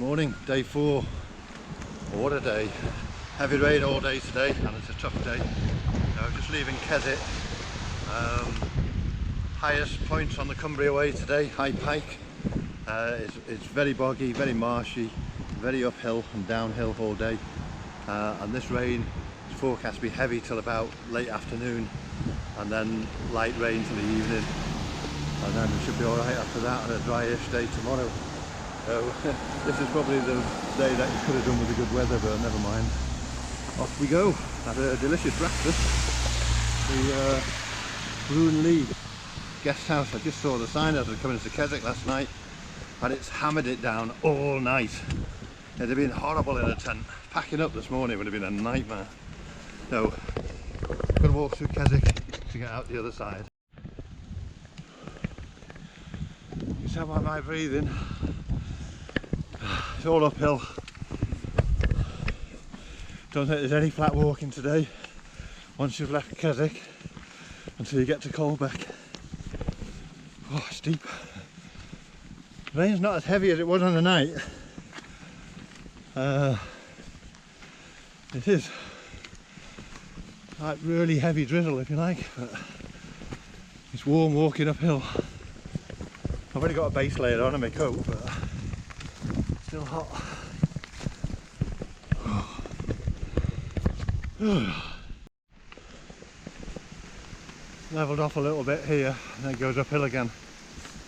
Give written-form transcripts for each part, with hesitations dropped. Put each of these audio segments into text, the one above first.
Morning, day 4. What a day. Heavy rain all day today and it's a tough day. Just leaving Keswick. Highest point on the Cumbria Way today, High Pike. It's very boggy, very marshy, very uphill and downhill all day. And this rain is forecast to be heavy till about late afternoon and then light rain till the evening. And then it should be alright after that and a dryish day tomorrow. So this is probably the day that you could have done with the good weather, but never mind. Off we go. Had a delicious breakfast. The Bruin Lee guest house. I just saw the sign as I was coming into Keswick last night, and it's hammered it down all night. It'd have been horrible in a tent. Packing up this morning would have been a nightmare. So, got to walk through Keswick to get out the other side. You tell by my breathing, it's all uphill. Don't think there's any flat walking today once you've left Keswick until you get to Colbeck. Oh, steep. The rain's not as heavy as it was on the night. It is like really heavy drizzle, if you like, but it's warm walking uphill. I've already got a base layer on in my coat, but still hot. Levelled off a little bit here and then it goes uphill again.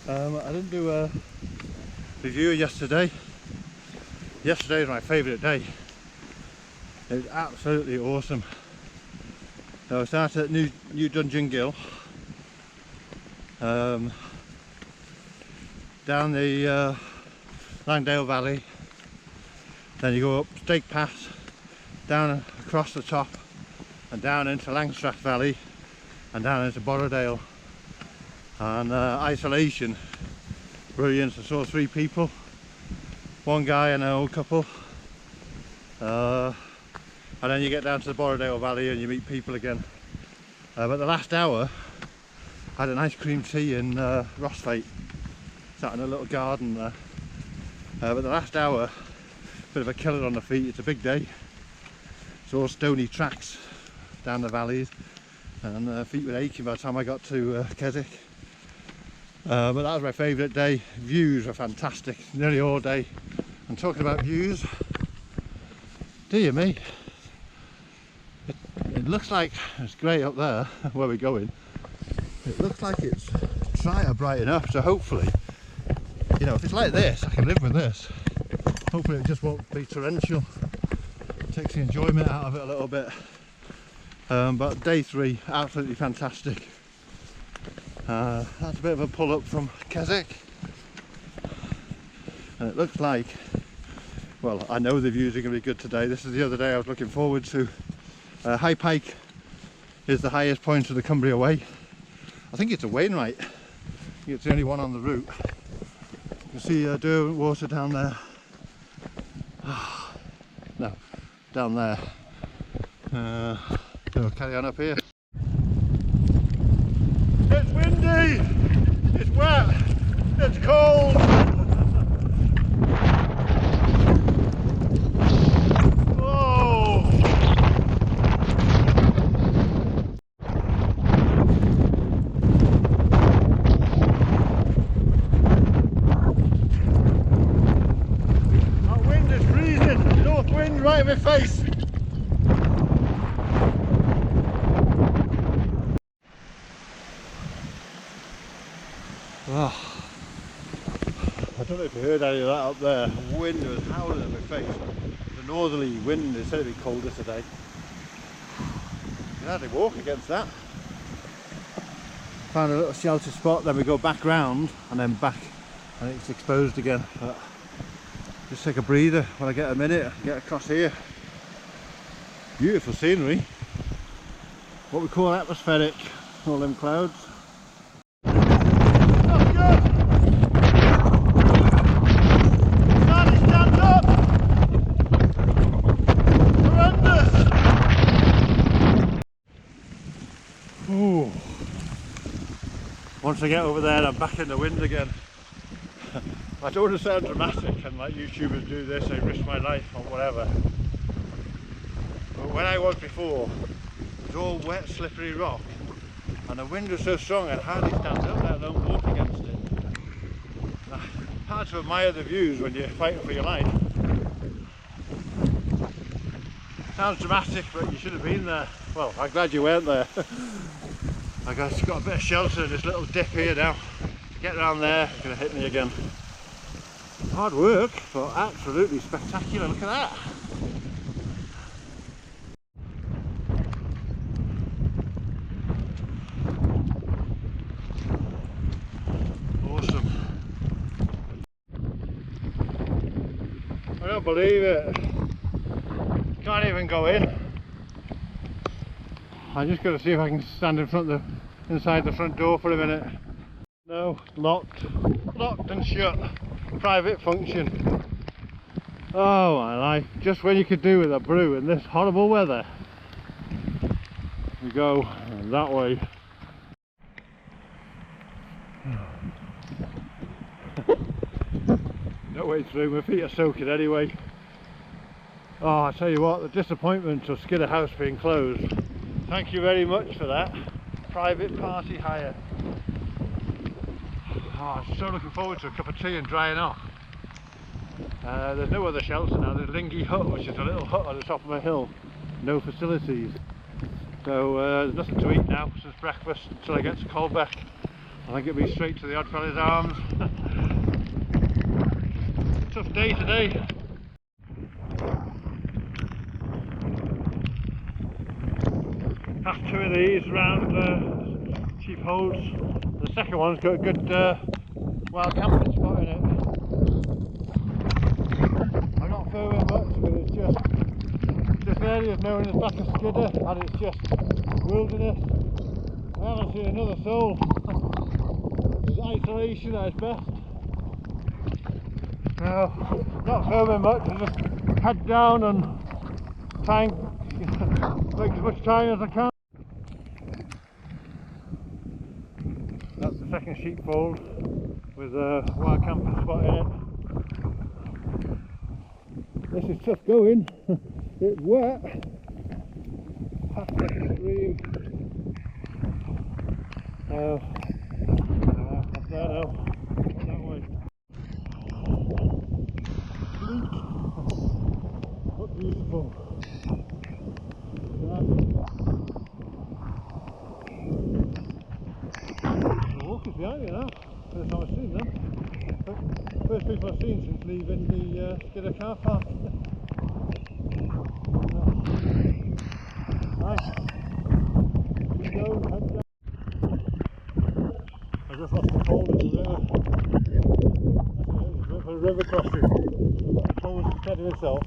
I didn't do a review yesterday. Yesterday was my favourite day. It was absolutely awesome. So I started at New Dungeon Gill, down the Langdale Valley, then you go up Stake Pass, down across the top and down into Langstrath Valley and down into Borrowdale. And isolation, brilliant. I saw 3 people, one guy and an old couple, and then you get down to the Borrowdale Valley and you meet people again. But the last hour I had an ice cream tea in Rossfate, sat in a little garden there. But the last hour, bit of a killer on the feet. It's a big day. It's all stony tracks down the valleys and feet were aching by the time I got to Keswick. But that was my favourite day. Views were fantastic nearly all day. And talking about views, dear me, it looks like it's great up there where we're going. It looks like it's trying to brighten up, so hopefully, you know, if it's like this, I can live with this. Hopefully it just won't be torrential. Takes the enjoyment out of it a little bit. But day 3, absolutely fantastic. That's a bit of a pull up from Keswick. And it looks like, well, I know the views are going to be good today. This is the other day I was looking forward to. High Pike is the highest point of the Cumbria Way. I think it's a Wainwright. I think it's the only one on the route. You can see Derwent Water down there. No, down there. So we'll carry on up here. It's windy, it's wet, it's cold. Whoa. That wind is freezing, north wind right in my face. Oh, I don't know if you heard any of that up there. The wind was howling at my face. The northerly wind, they said it'd be colder today. You can hardly walk against that. Found a little shelter spot, then we go back round and then back and it's exposed again. But just take a breather when I get a minute and get across here. Beautiful scenery. What we call atmospheric, all them clouds. Once I get over there I'm back in the wind again. I don't want to sound dramatic and like YouTubers do this, I risk my life or whatever. But when I was before, it was all wet, slippery rock, and the wind was so strong I'd hardly stand up, let alone walk against it. Hard to admire the views when you're fighting for your life. Sounds dramatic, but you should have been there. Well, I'm glad you weren't there. I got a bit of shelter in this little dip here now. Get around there, it's going to hit me again. Hard work, but absolutely spectacular. Look at that. Awesome. I don't believe it. Can't even go in. I'm just going to see if I can stand in front of inside the front door for a minute. No, locked and shut. Private function. Oh my life, just when you could do with a brew in this horrible weather. We go that way. No way through, my feet are soaking anyway. Oh, I tell you what, the disappointment of Skidder House being closed. Thank you very much for that. Private party hire. Oh, I'm so looking forward to a cup of tea and drying off. There's no other shelter now. There's Lingy Hut, which is a little hut on the top of a hill. No facilities. So there's nothing to eat now since breakfast until I get to Colbeck. I think it'll be straight to the Oddfellows Arms. Tough day today. Have two of these round cheap holes. The second one's got a good wild camping spot in it. I'm not filming much, but it's just this area is known as back of Skidder, and it's just wilderness. I haven't seen another soul. It's isolation at its best. No, not filming much. I just head down and try and make as much time as I can. That's the second sheepfold with a wild camping spot in it. This is tough going. It's wet. Past the stream. Up there now. Not that way. Bleak. What beautiful. The walkers behind me now. First time I've seen them. First people I've seen since leaving the Skidder car park. Nice. Keep going, head down. I just lost the pole in the river. That's a river crossing. The pole was steady himself.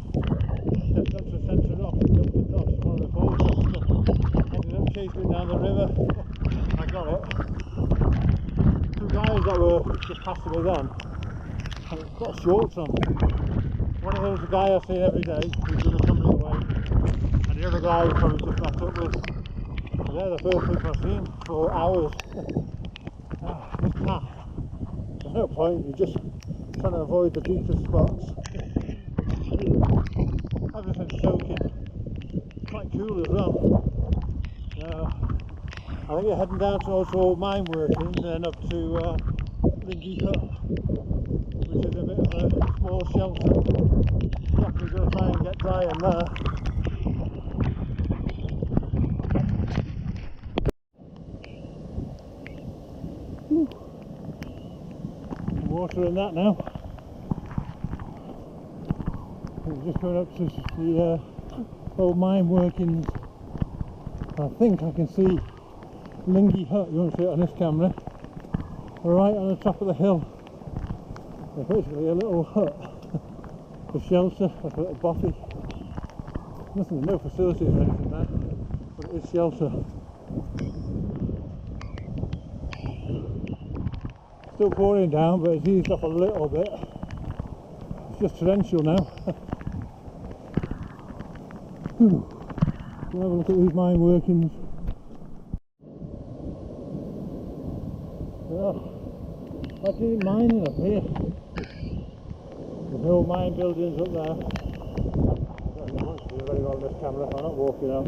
Stepped up to the centre rock and jumped across one of the poles. Ended up chasing it down the river. I got it. Two guys that were just passing me then had got shorts on. One of them was a guy I see every day who's doing the Cumbria Way, and the other guy who probably just met up with. And they're the first people I've seen for hours. This path, there's no point, you're just trying to avoid the deepest spots. Everything's soaking. Quite cool as well. I think you're heading down towards old mine workings and then up to Lingy Hut, which is a bit of a small shelter. Definitely going to try and get dry in there. Water in that now. We're just going up to the old mine workings. I think I can see Lingy Hut, you won't see it on this camera, right on the top of the hill. There's basically a little hut for shelter, like a little bothy. Nothing, no facilities or anything there, but it is shelter. Still pouring down, but it's eased off a little bit. It's just torrential now. We'll have a look at these mine workings. Oh, I did mining up here. no mine buildings up there. It's very well on this camera. I'm not walking out.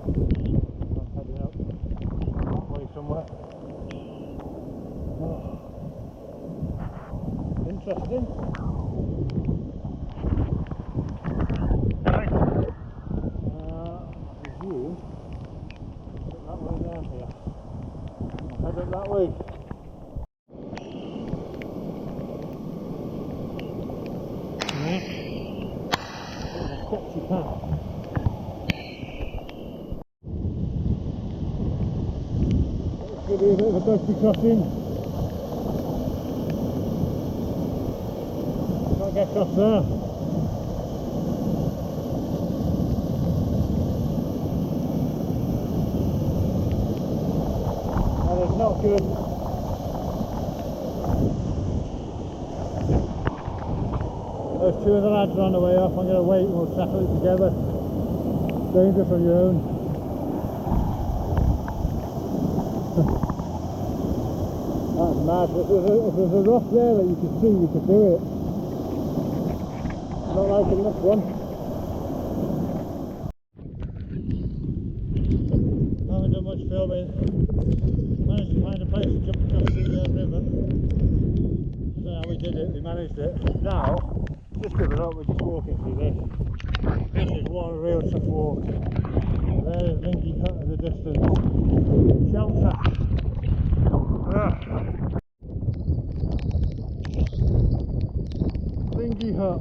I'm heading out that way somewhere. Oh. Interesting. Right. Presume that way down here. I'll head up that way. Sketchy path. It's going to be a bit of a dodgy crossing. Can't get across there. That is not good. Those two of the lads are on the way off. I'm going to wait and we'll settle it together. Dangerous on your own. That's mad. If there's a rock there that you could see, you could do it. Not like in this one. Haven't done much filming. Managed to find a place to jump across the river. I don't know how we did it, we managed it. Now, just give it up, we're just walking through this. This is one real tough walk. There is Lingy Hut in the distance. Shelter. Lingy Hut.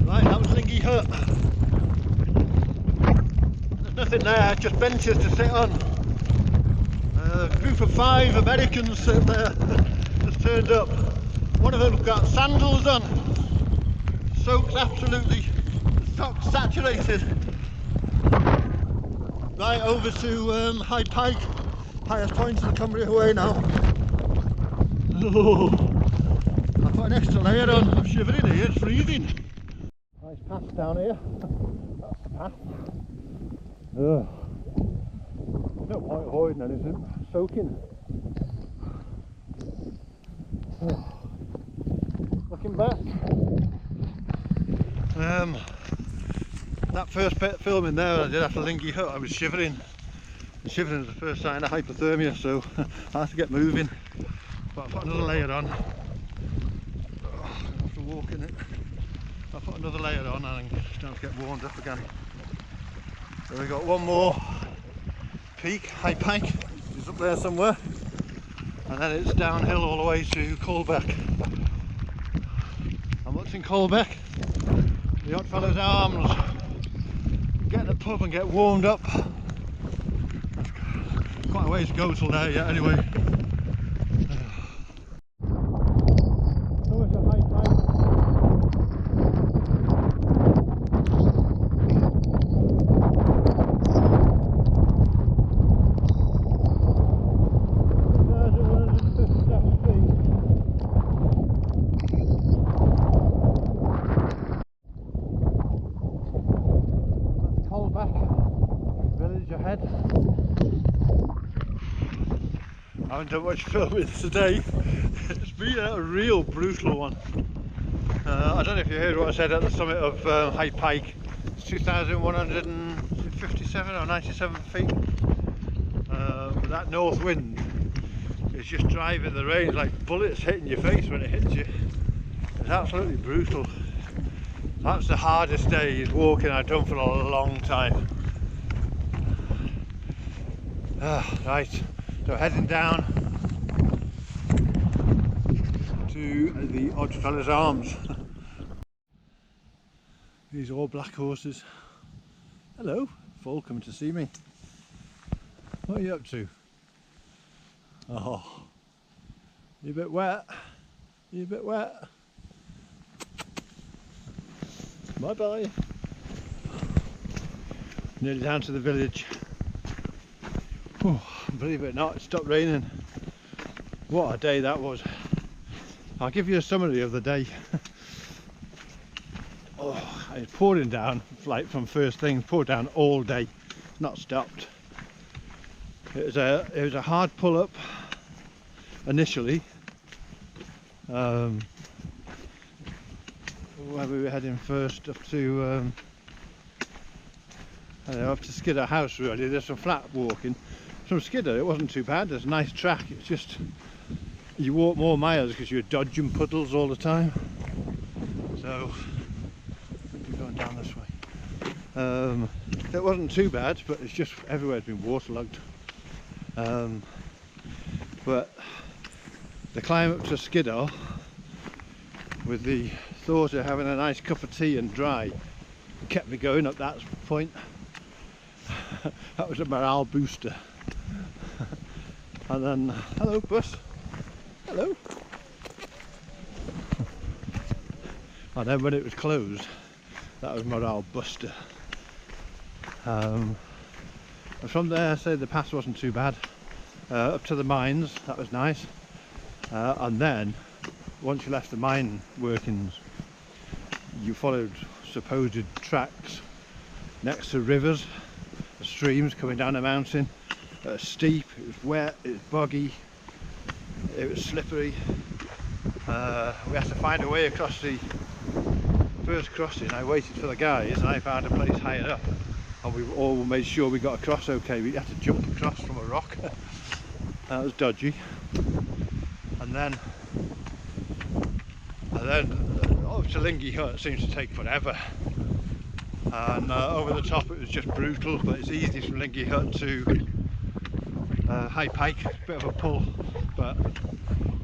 Right, that was Lingy Hut. There's nothing there, just benches to sit on. A group of 5 Americans sitting there, just turned up. One of them's got sandals on, soaked absolutely, socks saturated. Right, over to High Pike, highest point of the Cumbria Way now. Oh, I put an extra layer on, I'm shivering here, it's freezing. Nice path down here, that's the path. No point avoiding anything, soaking. Looking back, that first bit of filming there I did after Lingy Hut, I was shivering. And shivering is the first sign of hypothermia, so I have to get moving. But I put another layer on. After walking it, I put another layer on and I'm starting to get warmed up again. So we've got one more peak, High Pike, it's up there somewhere, and then it's downhill all the way to Colbeck. And what's in Colbeck? The Oddfellows Arms. Get in the pub and get warmed up. That's quite a ways to go till there yet anyway. So it's a High Pike. Village ahead. I haven't done much filming today. It's been a real brutal one. I don't know if you heard what I said at the summit of High Pike. It's 2,157 or 97 feet. But that north wind is just driving the range like bullets hitting your face when it hits you. It's absolutely brutal. That's the hardest day's walking I've done for a long time. Right, so heading down to the Oddfellows Arms. These are all black horses. Hello, foal coming to see me. What are you up to? Oh, you a bit wet? You a bit wet? Bye bye. Nearly down to the village. Oh, believe it or not, it stopped raining. What a day that was. I'll give you a summary of the day. Oh, it's pouring down, like from first thing, poured down all day, not stopped. It was a hard pull up initially. Where we were heading first, up to up to Skidder House really. There's some flat walking. From Skidder it wasn't too bad, there's a nice track, it's just you walk more miles because you're dodging puddles all the time. So we're going down this way. It wasn't too bad, but it's just everywhere's been waterlogged. But the climb up to Skidder with the thought of having a nice cup of tea and dry kept me going up that point. That was a morale booster. And then, hello bus, hello. And then when it was closed, that was morale buster. And from there, I say the pass wasn't too bad. Up to the mines, that was nice. And then, once you left the mine workings, you followed supposed tracks next to rivers, streams coming down a mountain. Steep, it was wet, it was boggy, it was slippery. We had to find a way across the first crossing. I waited for the guys and I found a place higher up, and we all made sure we got across okay. We had to jump across from a rock. That was dodgy. And then up to Lingy Hut seems to take forever. And over the top it was just brutal, but it's easy from Lingy Hut to High Pike. Bit of a pull, but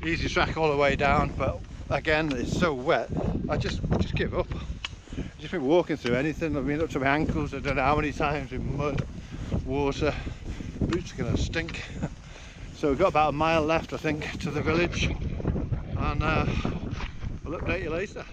easy track all the way down. But again, it's so wet, I just give up. I've just been walking through anything. I've been up to my ankles, I don't know how many times, in mud, water. Boots are going to stink. So we've got about a mile left, I think, to the village, and we'll update you later.